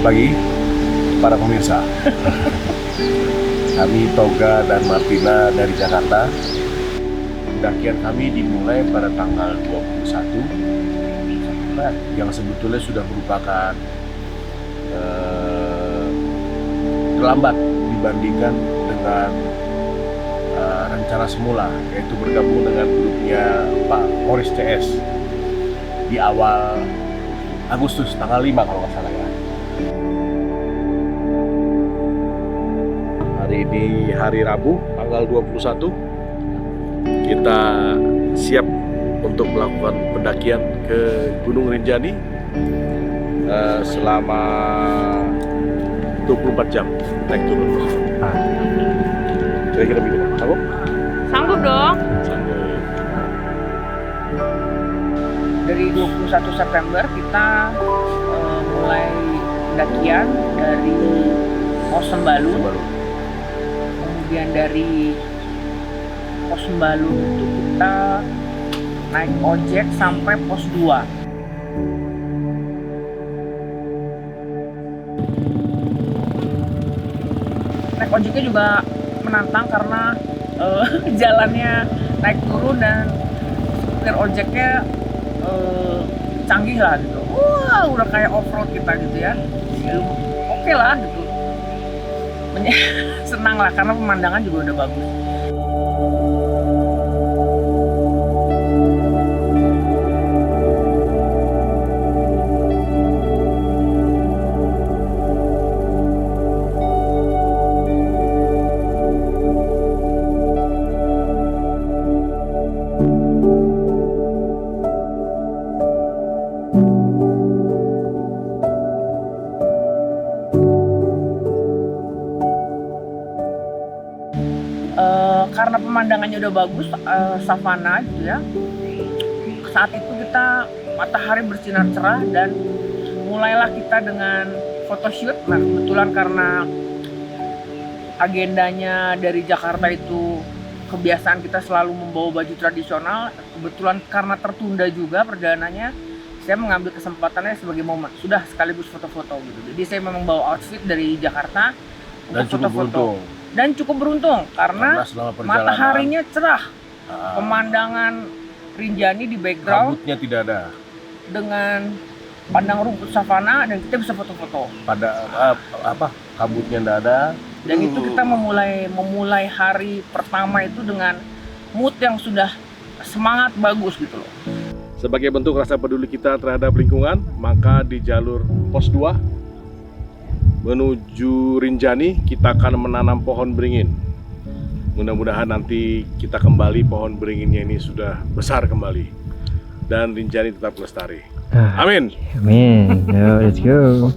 pagi para pemirsa. Kami Toga dan Martina dari Jakarta. Pendakian kami dimulai pada tanggal 21 yang sebetulnya sudah merupakan terlambat dibandingkan dengan rencana semula, yaitu bergabung dengan grupnya Pak Morris CS di awal Agustus tanggal 5 kalau nggak salah ya. Hari ini hari Rabu tanggal 21, kita siap untuk melakukan pendakian ke Gunung Rinjani selama 24 jam naik turun. Kira-kira begitu, sanggup? Sanggup dong. Sanggup. Dari 21 September kita mulai pendakian dari Pos Sembalu. Kemudian dari Pos Sembalu itu kita naik ojek sampai Pos 2. Naik ojeknya juga menantang karena jalannya naik turun dan supir ojeknya canggih lah gitu. Wah, udah kayak off-road kita gitu ya. Oke lah gitu. Senang lah karena pemandangan juga udah bagus. Karena pemandangannya udah bagus, savana gitu ya. Saat itu kita matahari bersinar cerah dan mulailah kita dengan photoshoot. Nah kebetulan karena agendanya dari Jakarta itu kebiasaan kita selalu membawa baju tradisional. Kebetulan karena tertunda juga perjalanannya, saya mengambil kesempatannya sebagai momen. Sudah sekaligus foto-foto gitu. Jadi saya memang bawa outfit dari Jakarta untuk foto-foto. Dan cukup beruntung karena mataharinya cerah, pemandangan Rinjani di background, kabutnya tidak ada, dengan padang rumput savana dan kita bisa foto-foto. pada kabutnya tidak ada. Dan itu kita memulai hari pertama itu dengan mood yang sudah semangat bagus gitu loh. Sebagai bentuk rasa peduli kita terhadap lingkungan, maka di jalur Pos 2 menuju Rinjani kita akan menanam pohon beringin. Mudah-mudahan nanti kita kembali pohon beringinnya ini sudah besar kembali dan Rinjani tetap lestari. Amin. Amin. Yo, let's go.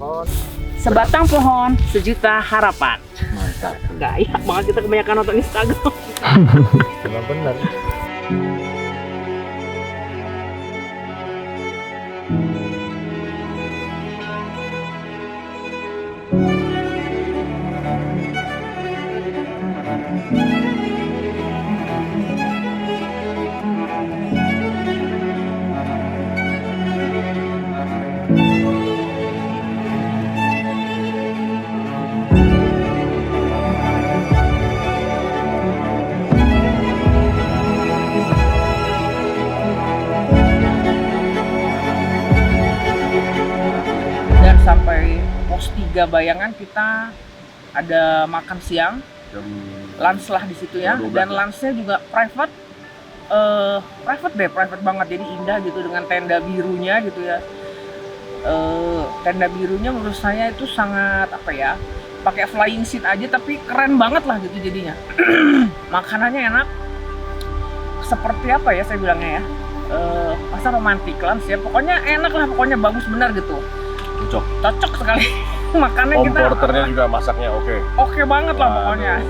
Sebatang pohon, sejuta harapan. Mantap. Gaya banget kita kebanyakan nonton Instagram. Memang benar. Sampai Pos 3 Bayangan kita ada makan siang, lunch lah di situ ya. Dan lunchnya juga private banget, jadi indah gitu dengan tenda birunya gitu ya. Tenda birunya menurut saya itu sangat pakai flying seat aja tapi keren banget lah gitu jadinya. Makanannya enak, seperti saya bilangnya ya, masa romantic lunch ya, pokoknya enak lah, pokoknya bagus benar gitu. Cocok sekali. Makannya kita porternya juga masaknya oke banget lah pokoknya.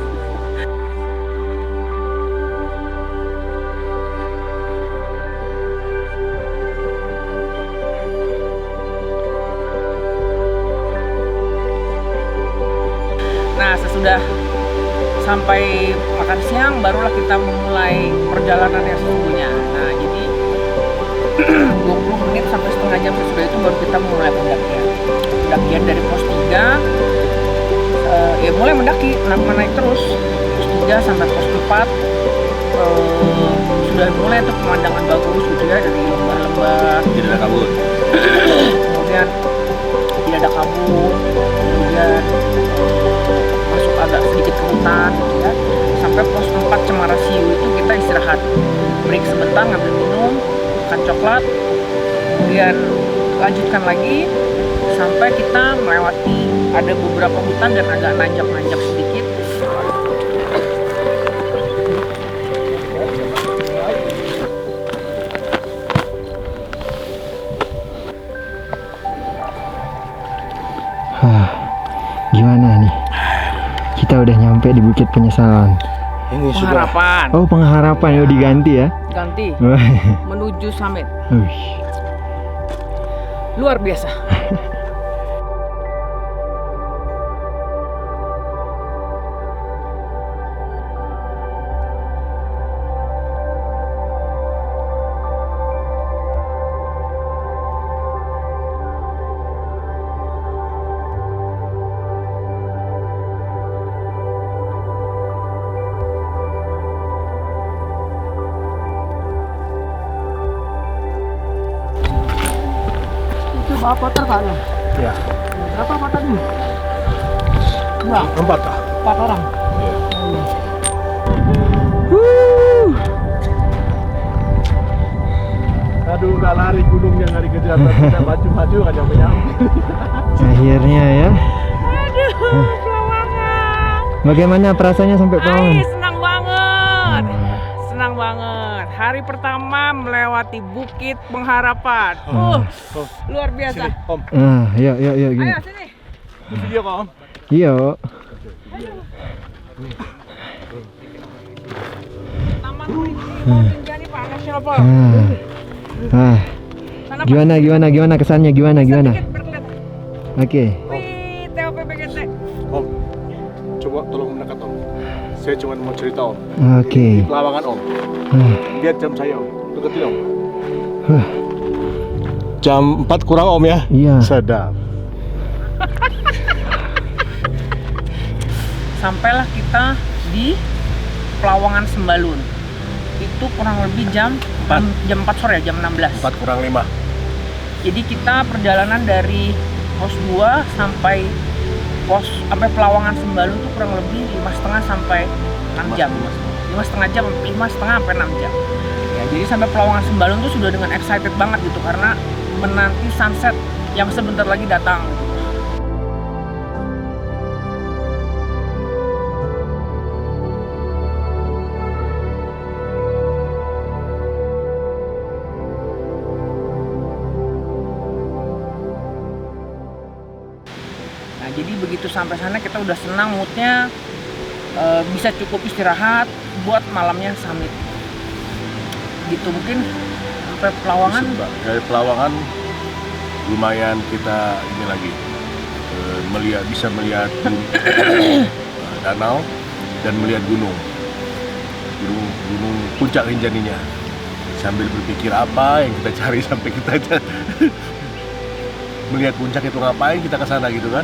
Nah sesudah sampai makan siang barulah kita memulai perjalanan yang sesungguhnya. Nah jadi 20 menit sampai setengah jam sesudah itu baru kita mulai pendakian. Pendakian dari pos 3 ya mulai mendaki, naik terus pos 3 sampai pos 4 sudah mulai tuh pemandangan bagus gitu ya, dari lembah-lembah Tidak ada kabut. kemudian tidak ada kabut, kemudian masuk agak sedikit ke hutan gitu ya. Sampai pos 4 Cemara Siu itu kita istirahat, break sebentar, ngambil minum, makan coklat, kemudian lanjutkan lagi sampai kita melewati ada beberapa hutan dan agak nanjak-nanjak sedikit. Gimana nih? Kita udah nyampe di Bukit Penyesalan. Ini sudah. Pengharapan Oh, Pengharapan ya diganti ya. ganti menuju summit, Wih. luar biasa. Itu berapa terkadang? Ya, Berapa apa tadi? Dua, 4 kah? 4 orang. Iya. Aduh, nggak lari gunungnya, nggak dikejar, kita maju-maju nggak nyampe-nyampe. Akhirnya ya. Aduh, Pelawangan. Bagaimana perasaannya sampai Pelawangan? Senang banget. Senang banget. Hari pertama melewati Bukit Pengharapan. Luar biasa. Sini, Om. Yuk, yuk, yuk. Gini. Ayo sini. Video kok, Om. Yuk. Taman Rinjani Pak, National Park. Sana, Pak. Gimana kesannya? Gimana? Sedikit berlihat. Oke. Wih, TOP-BGT. Om, coba tolong mendekat, Om. Saya cuma mau cerita, Om. Oke. Pelawangan, Om. Lihat jam saya, Om. Deketin, Om. Jam 4 kurang, Om ya? Iya. Sedap. Sampailah kita di Pelawangan Sembalun. Itu kurang lebih jam 4 sore, jam 16. 4 kurang 5. Jadi kita perjalanan dari pos 2 sampai Pelawangan Sembalun itu kurang lebih 5,5 sampai 6 jam. 5,5 sampai 6 jam. Ya, jadi sampai Pelawangan Sembalun tuh sudah dengan excited banget gitu karena menanti sunset yang sebentar lagi datang. Nah, jadi begitu sampai sana kita udah senang, moodnya bisa cukup istirahat buat malamnya summit. Gitu mungkin sampai Pelawangan. Dari Pelawangan lumayan kita ini lagi bisa melihat danau dan melihat gunung puncak Rinjaninya, sambil berpikir apa yang kita cari sampai kita melihat puncak itu, ngapain kita ke sana gitu kan,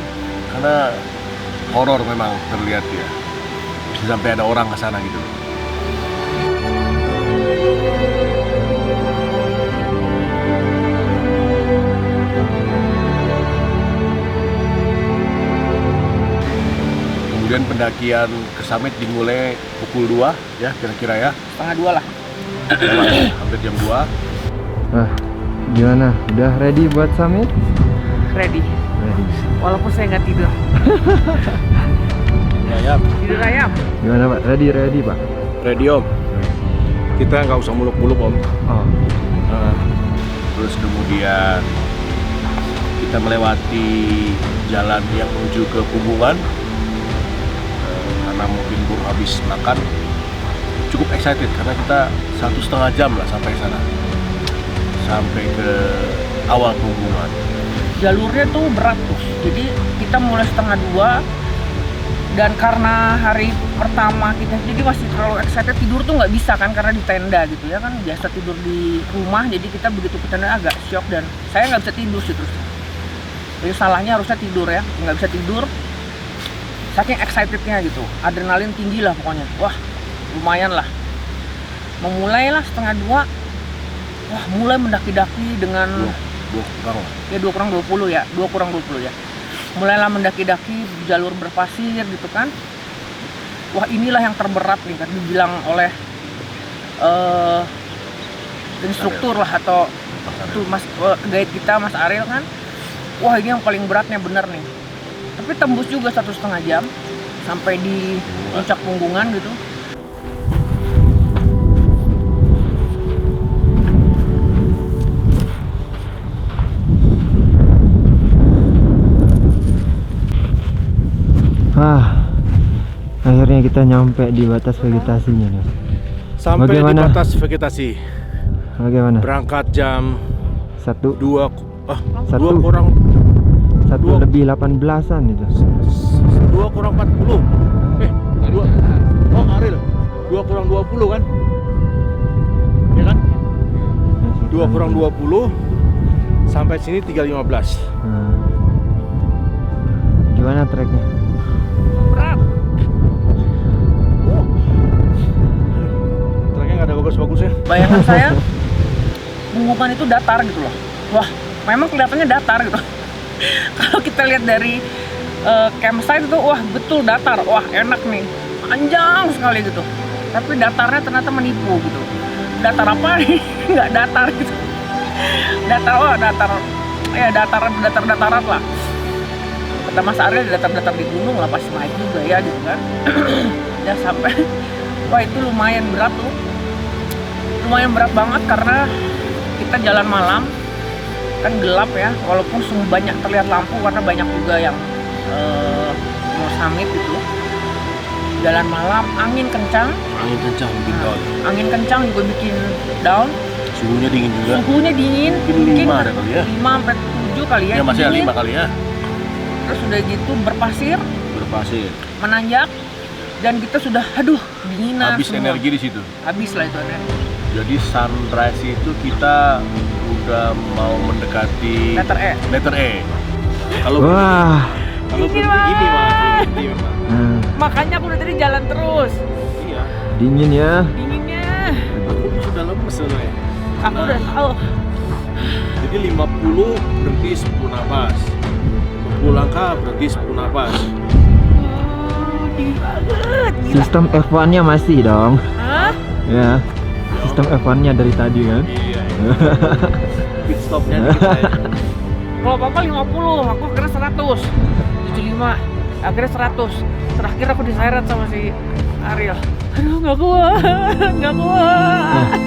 karena horor memang terlihat ya, bisa sampai ada orang ke sana gitu. Kemudian pendakian ke summit dimulai pukul 2 ya kira-kira ya. Setengah 2 lah. Hampir jam 2. Gimana? Udah ready buat summit? Ready. Ready. Walaupun saya nggak tidur. Ya, Tidur ayam. Gimana Pak? Ready Pak? ready Om. Kita nggak usah muluk-muluk Om. Oh. Terus kemudian kita melewati jalan yang menuju ke Punggungan. Karena mungkin baru habis makan, cukup excited karena kita 1,5 jam lah sampai sana, sampai ke awal Punggungan. Jalurnya tuh berat tuh, jadi kita mulai setengah 2 dan karena hari pertama kita jadi masih terlalu excited, tidur tuh nggak bisa kan karena di tenda gitu ya kan, biasa tidur di rumah, jadi kita begitu ke tenda agak shock dan saya nggak bisa tidur sih terus. Jadi salahnya harusnya tidur ya, nggak bisa tidur saking excitednya gitu, adrenalin tinggi lah pokoknya. Wah lumayan lah, memulailah 1:30, wah mulai mendaki-daki dengan 2 kurang 20 ya, mulailah mendaki-daki jalur berpasir gitu kan. Wah inilah yang terberat nih kan dibilang oleh instruktur lah atau tuh guide kita Mas Ariel kan. Wah ini yang paling beratnya bener nih. Tapi tembus juga 1,5 jam sampai di puncak Punggungan gitu. Akhirnya kita nyampe di batas vegetasinya nih. Sampai Bagaimana? di batas vegetasi. Bagaimana? Berangkat jam 1 2 Satu. kurang 1 lebih 18-an itu. 2 kurang 40. 2. Oh, Ariel. 2 kurang 20 kan? Ya kan? 2 kurang 20 sampai sini 3.15. Gimana treknya? Berat. Treknya nggak ada bagus-bagusnya. Bayangan saya Punggungan itu datar gitu loh. Wah memang kelihatannya datar gitu. Kalau kita lihat dari campsite itu, wah betul datar, wah enak nih, panjang sekali gitu. Tapi datarnya ternyata menipu gitu. Datar apa nih? Nggak datar gitu. Datar, wah datar, ya datar-dataran lah. Kata Mas Ariel datar-datar di gunung lah, pasti naik juga ya gitu kan. Ya sampai, wah itu lumayan berat tuh. Lumayan berat banget karena kita jalan malam, kan gelap ya, walaupun banyak terlihat lampu karena banyak juga yang mau summit gitu. Jalan malam, angin kencang bikin down. Angin kencang juga bikin down. Suhunya dingin juga. Suhunya dingin. Mungkin 5 ada kali ya. 5 sampai 7 kali ya. Ya masih ada dingin. 5 kali ya. Terus udah gitu berpasir, menanjak, dan kita sudah dinginan. Habis semua. energi di situ. Habis lah itu energi. Jadi sunrise itu kita udah mau mendekati letter E. Kalau Wah. kalau Dingin begini banget. memang. Makanya aku udah tadi jalan terus. Iya. Dingin ya. Dinginnya. Aku sudah lemes sebenarnya. Aku udah tahu. Jadi 50 berhenti 10 napas. 10 langkah berhenti 10 napas. Dingin banget. Gila. Sistem F1-nya masih dong. Hah? Ya. Sistem F1-nya dari tadi kan. Iya. Pit stopnya dikit aja. Kalau apa-apa 50, aku akhirnya 100. 75, akhirnya 100. Terakhir aku diseret sama si Ariel. Aduh, nggak kuat.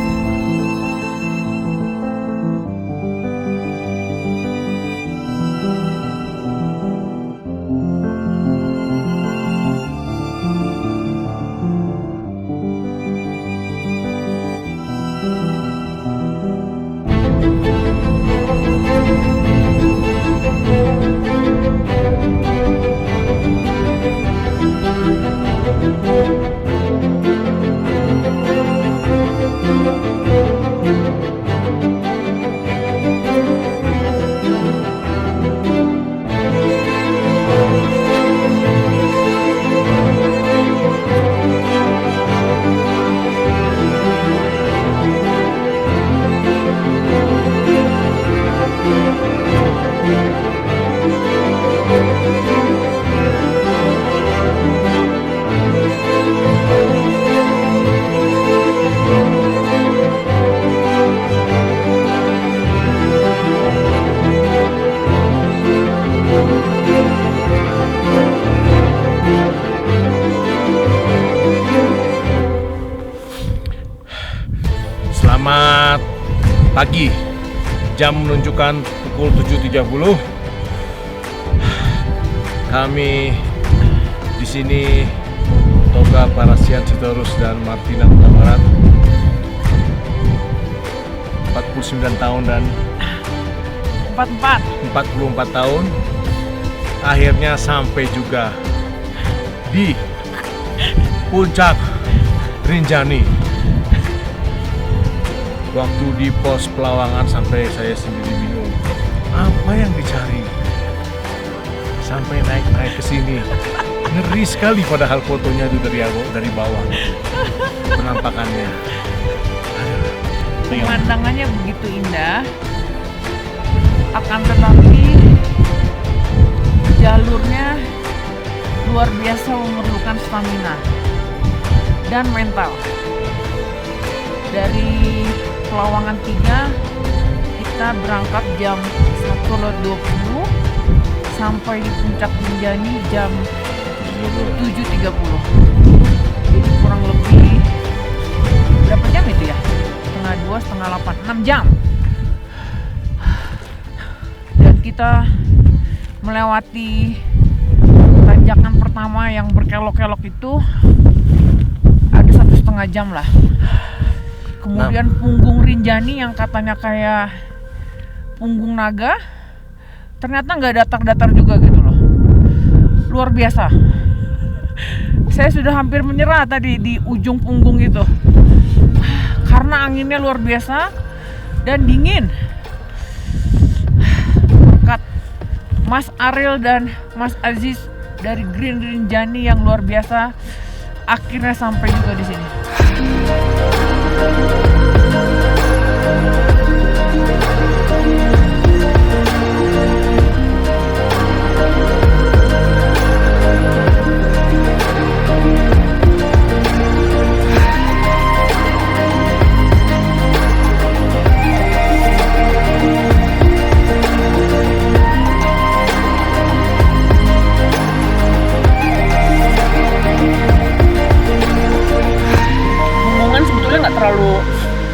Selamat pagi. Jam menunjukkan pukul 7.30. Kami di sini Toga Parasian Sitorus dan Martina Kutabarat, 49 tahun dan 44 tahun, akhirnya sampai juga di Puncak Rinjani. Waktu di pos Pelawangan sampai saya sendiri bingung. Apa yang dicari? Sampai naik ke sini. Ngeri sekali padahal fotonya itu dari bawah. Penampakannya. Pemandangannya begitu indah. Akan tetapi jalurnya luar biasa memerlukan stamina dan mental. Dari Pelawangan 3 kita berangkat jam 1.20 sampai di Puncak Rinjani jam 7.30. Jadi kurang lebih berapa jam itu ya? Setengah 2, setengah 8, 6 jam. Dan kita melewati tanjakan pertama yang berkelok-kelok itu ada 1,5 jam lah. Kemudian punggung Rinjani yang katanya kayak punggung naga, ternyata nggak datar-datar juga gitu loh. Luar biasa. Saya sudah hampir menyerah tadi di ujung punggung itu. Karena anginnya luar biasa dan dingin. Berkat Mas Ariel dan Mas Aziz dari Green Rinjani yang luar biasa, akhirnya sampai juga di sini.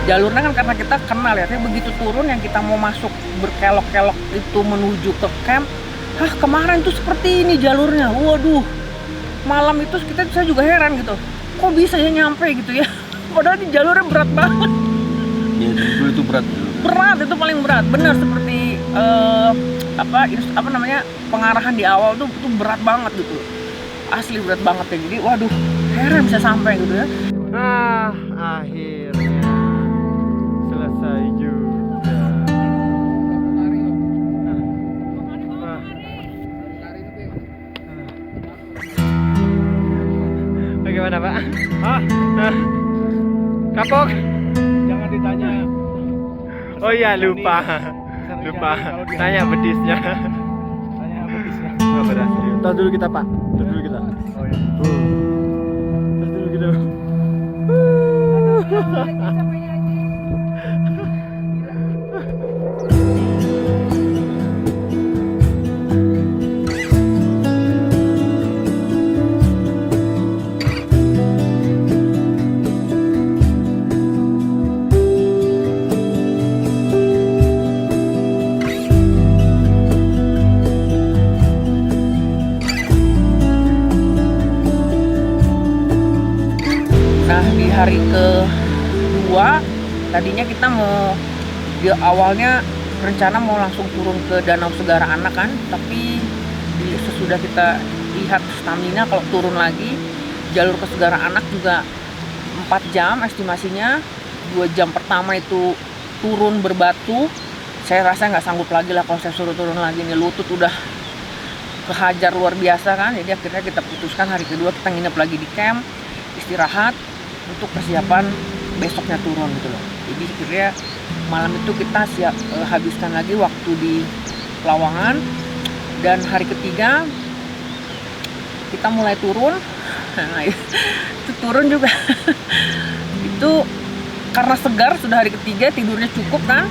Jalurnya kan karena kita kenal ya, tapi begitu turun yang kita mau masuk berkelok-kelok itu menuju ke camp, kemarin tuh seperti ini jalurnya, waduh, malam itu saya juga heran gitu, kok bisa ya nyampe gitu ya, padahal di jalurnya berat banget. Ya dulu itu berat. Berat, itu paling berat, benar seperti apa namanya pengarahan di awal tuh berat banget gitu, asli berat banget ya, jadi waduh, heran bisa sampai gitu ya. Nah, akhirnya selesai juga. Bagaimana, Pak? Kapok? Jangan ditanya. Oh iya, lupa. Tanya betisnya. Oh, berhasil. Tos dulu kita, Pak. Tos dulu kita. Oh ya. Tos dulu kita. Nah, di hari kedua tadinya kita mau awalnya rencana mau langsung turun ke Danau Segara Anak kan, tapi sesudah kita lihat stamina kalau turun lagi jalur ke Segara Anak juga 4 jam estimasinya. 2 jam pertama itu turun berbatu, saya rasa nggak sanggup lagi lah kalau saya suruh turun lagi nih, lutut udah kehajar luar biasa kan. Jadi akhirnya kita putuskan hari kedua kita nginep lagi di camp, istirahat untuk persiapan besoknya turun gitu loh. Jadi akhirnya malam itu kita habiskan lagi waktu di Pelawangan, dan hari ketiga kita mulai turun. Nah, itu turun juga itu karena segar, sudah hari ketiga, tidurnya cukup kan,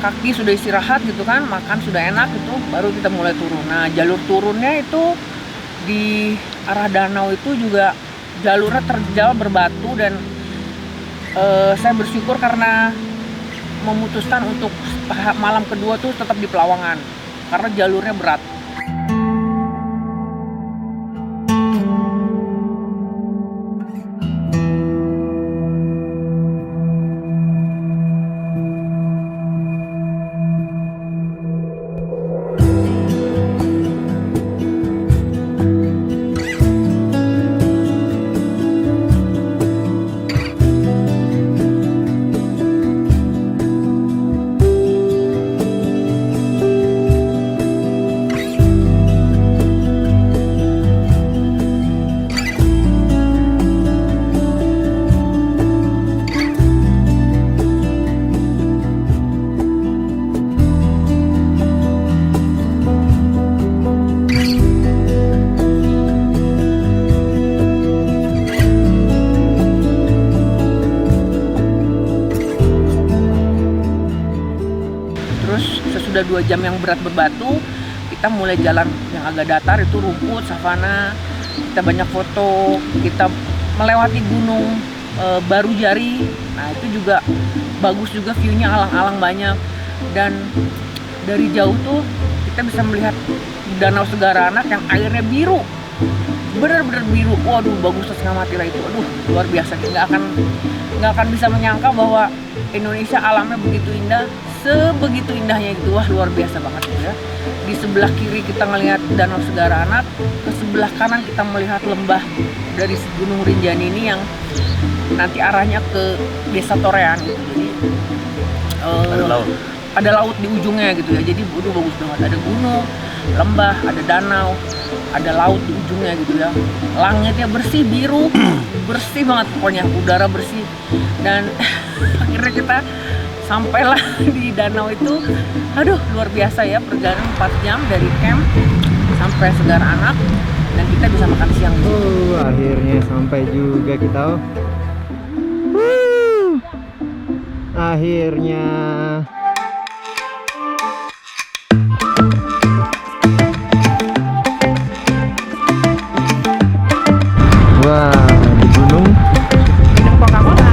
kaki sudah istirahat gitu kan, makan sudah enak gitu, baru kita mulai turun. Nah, jalur turunnya itu di arah danau itu juga jalurnya terjal berbatu, dan saya bersyukur karena memutuskan untuk malam kedua tuh tetap di Pelawangan karena jalurnya berat. sudah 2 jam yang berat berbatu, kita mulai jalan yang agak datar, itu rumput, savana. Kita banyak foto, kita melewati gunung Baru Jari. Nah itu juga bagus juga, view-nya alang-alang banyak. Dan dari jauh tuh kita bisa melihat Danau Segara Anak yang airnya biru, bener-bener biru. Waduh, bagus setengah mati lah itu. Aduh, luar biasa. Nggak akan bisa menyangka bahwa Indonesia alamnya begitu indah, sebegitu indahnya gitu. Wah, luar biasa banget ya. Di sebelah kiri kita ngelihat Danau Segara Anak, ke sebelah kanan kita melihat lembah dari Gunung Rinjani ini yang nanti arahnya ke Desa Torean gitu. Jadi ada laut di ujungnya gitu ya. Jadi bagus banget. Ada gunung, lembah, ada danau, ada laut di ujungnya gitu ya. Langitnya bersih, biru, bersih banget pokoknya, udara bersih. Dan akhirnya kita sampailah di danau itu. Aduh, luar biasa ya, perjalanan 4 jam dari camp sampai Segara Anak, dan kita bisa makan siang di situ. Akhirnya sampai juga kita. Akhirnya. Wah, di gunung Minum Coca-Cola.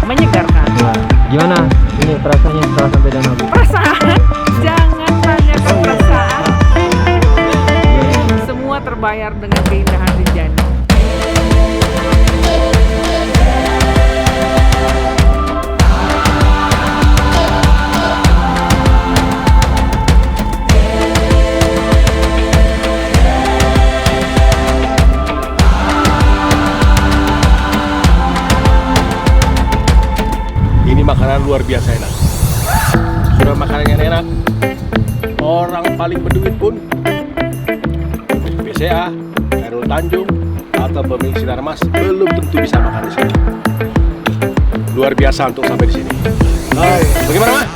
Menyegarkan. Wah, gimana ini perasaannya setelah sampai danau? Perasaan? Jangan tanya ke perasaan. Semua terbayar dengan keindahan Rinjani. Ini makanan luar biasa enak. Sudah makanannya enak, orang paling berduit pun BCA, Khairul Tanjung, atau pemilik Sinarmas belum tentu bisa makan di sini. Luar biasa untuk sampai di sini. Hai, bagaimana, Mas?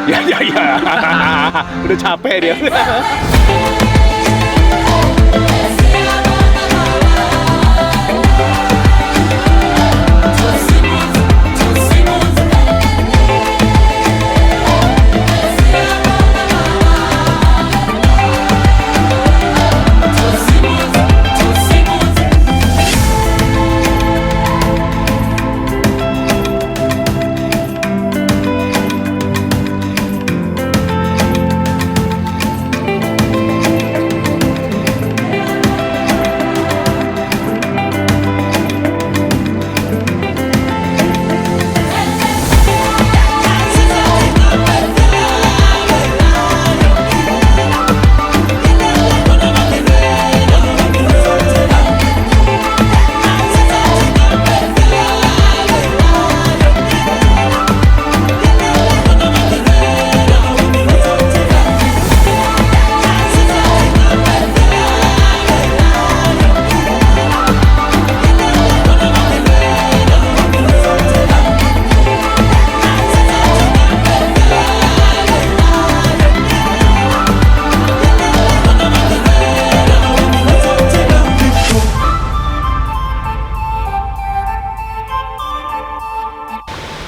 Ya. Udah capek dia.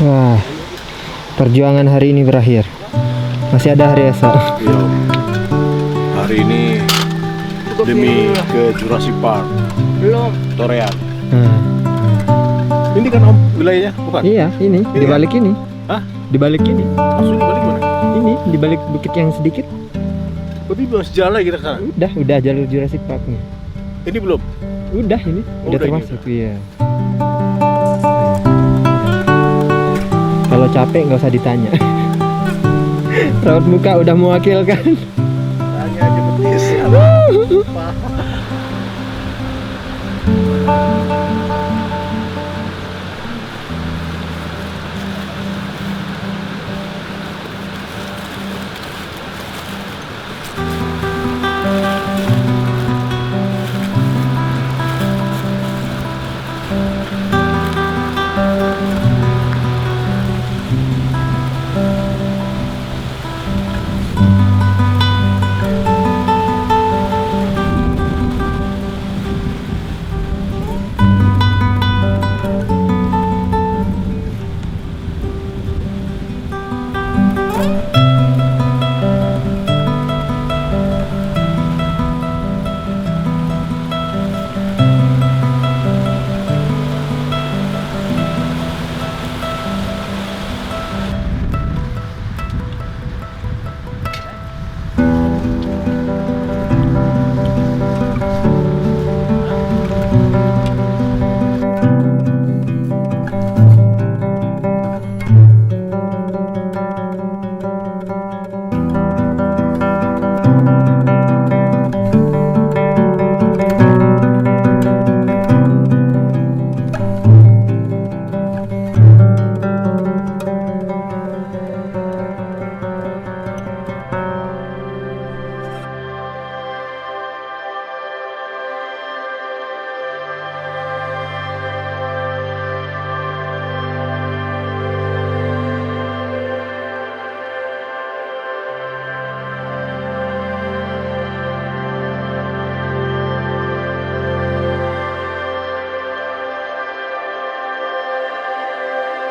Wah, perjuangan hari ini berakhir. Masih ada hari esok. Iya. Hari ini demi ke Jurassic Park, Belum. Torean. Nah, Ini kan wilayahnya, bukan? iya, ini di balik ini. Hah? Di balik ini. Maksudnya balik mana? Ini di balik bukit yang sedikit. Tapi masih jalan lagi kita ke sana. Udah jalur Jurassic Park-nya. Ini belum. Udah ini, Oh, udah udah ini termasuk iya. Kalau capek nggak usah ditanya. Raut muka udah mewakilkan. Tanya aja betis.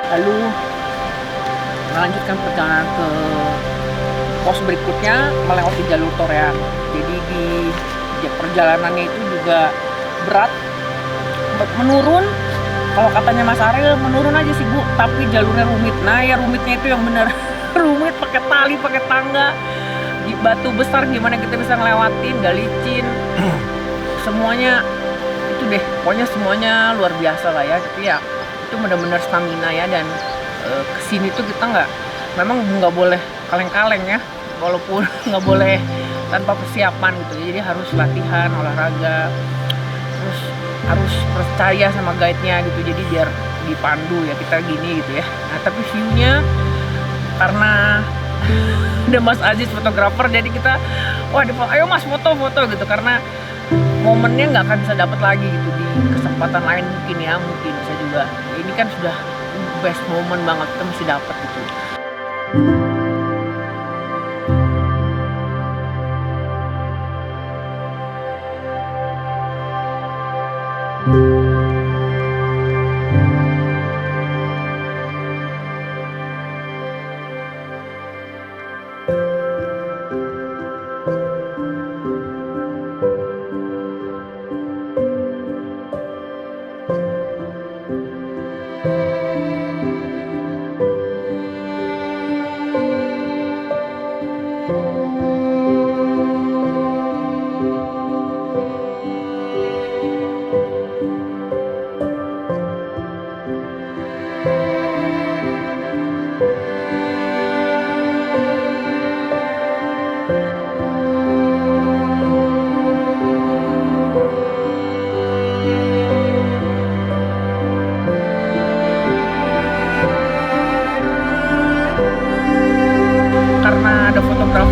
Lalu melanjutkan perjalanan ke pos berikutnya melewati jalur Torean. Jadi di perjalanannya itu juga berat, menurun. Kalau katanya Mas Ariel menurun aja sih Bu, tapi jalurnya rumit. Nah ya rumitnya itu yang bener rumit, pakai tali, pakai tangga, di batu besar gimana kita bisa ngelewatin, gak licin. Semuanya itu deh, pokoknya semuanya luar biasa lah ya. Tapi ya itu benar-benar stamina ya, dan kesini tuh kita memang nggak boleh kaleng-kaleng ya, walaupun nggak boleh tanpa persiapan gitu. Jadi harus latihan olahraga, terus harus percaya sama guide-nya gitu. Jadi biar dipandu ya kita gini gitu ya. Nah tapi view-nya karena ada Mas Aziz fotografer, jadi kita ayo Mas foto-foto gitu, karena momennya nggak akan bisa dapat lagi gitu di kesempatan lain mungkin bisa juga. Ini kan sudah best moment banget, kita mesti dapat gitu.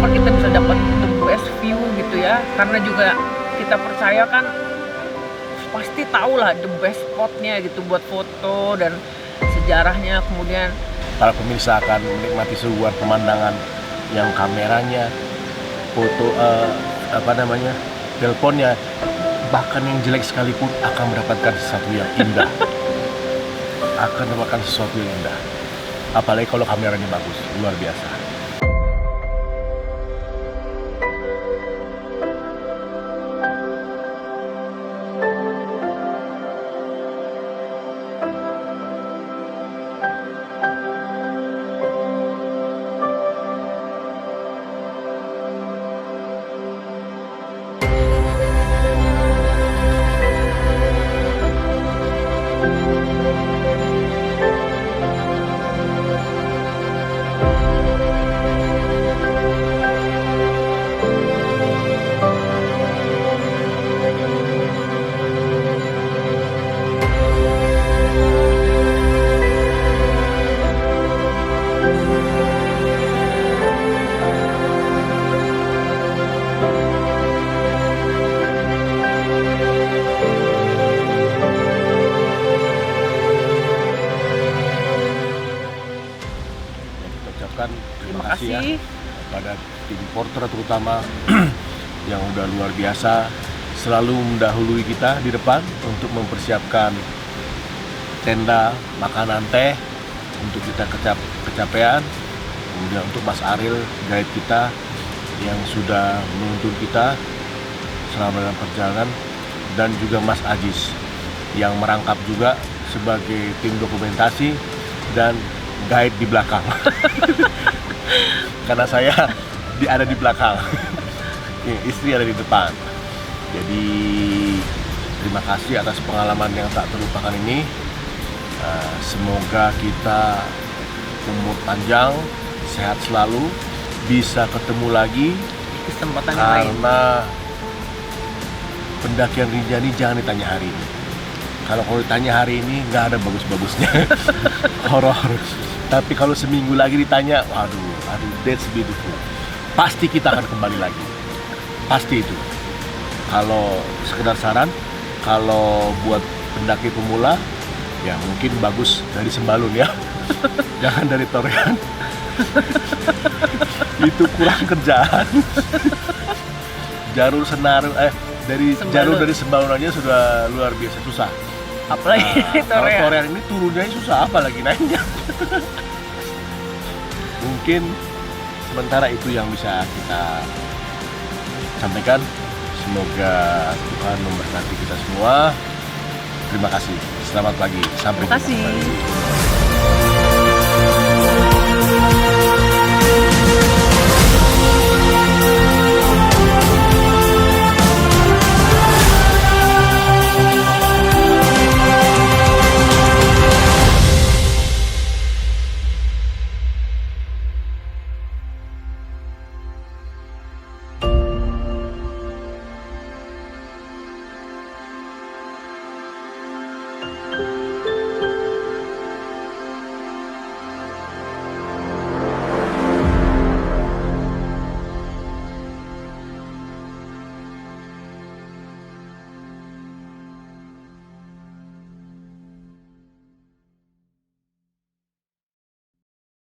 Kita bisa dapat the best view gitu ya, karena juga kita percaya kan pasti tahu lah the best spotnya gitu buat foto dan sejarahnya. Kemudian para pemirsa akan menikmati sebuah pemandangan yang kameranya, foto teleponnya, bahkan yang jelek sekalipun akan mendapatkan sesuatu yang indah. Apalagi kalau kameranya bagus, luar biasa. Terima kasih ya pada tim porter terutama yang udah luar biasa, selalu mendahului kita di depan untuk mempersiapkan tenda, makanan, teh untuk kita kecapean. Kemudian untuk Mas Ariel, guide kita yang sudah menuntun kita selama dalam perjalanan, dan juga Mas Aziz yang merangkap juga sebagai tim dokumentasi dan guide di belakang. Karena saya ada di belakang, istri ada di depan. Jadi terima kasih atas pengalaman yang tak terlupakan ini. Semoga kita umur panjang, sehat selalu, bisa ketemu lagi kesempatan yang lain. Karena pendakian Rinjani jangan ditanya hari ini. Kalau ditanya hari ini nggak ada bagus-bagusnya, horor. Tapi kalau seminggu lagi ditanya, waduh, that's beautiful. Pasti kita akan kembali lagi. Pasti itu. Kalau sekedar saran, kalau buat pendaki pemula, ya mungkin bagus dari Sembalun ya. Jangan dari Torean. Itu kurang kerjaan. Jalur dari Sembalun aja sudah luar biasa susah. Apalagi Kalau Torean. Torean ini turunnya susah, apalagi naiknya. Mungkin sementara itu yang bisa kita sampaikan. Semoga Tuhan memberkati kita semua. Terima kasih. Selamat pagi. Sampai Terima jumpa kasih. kembali.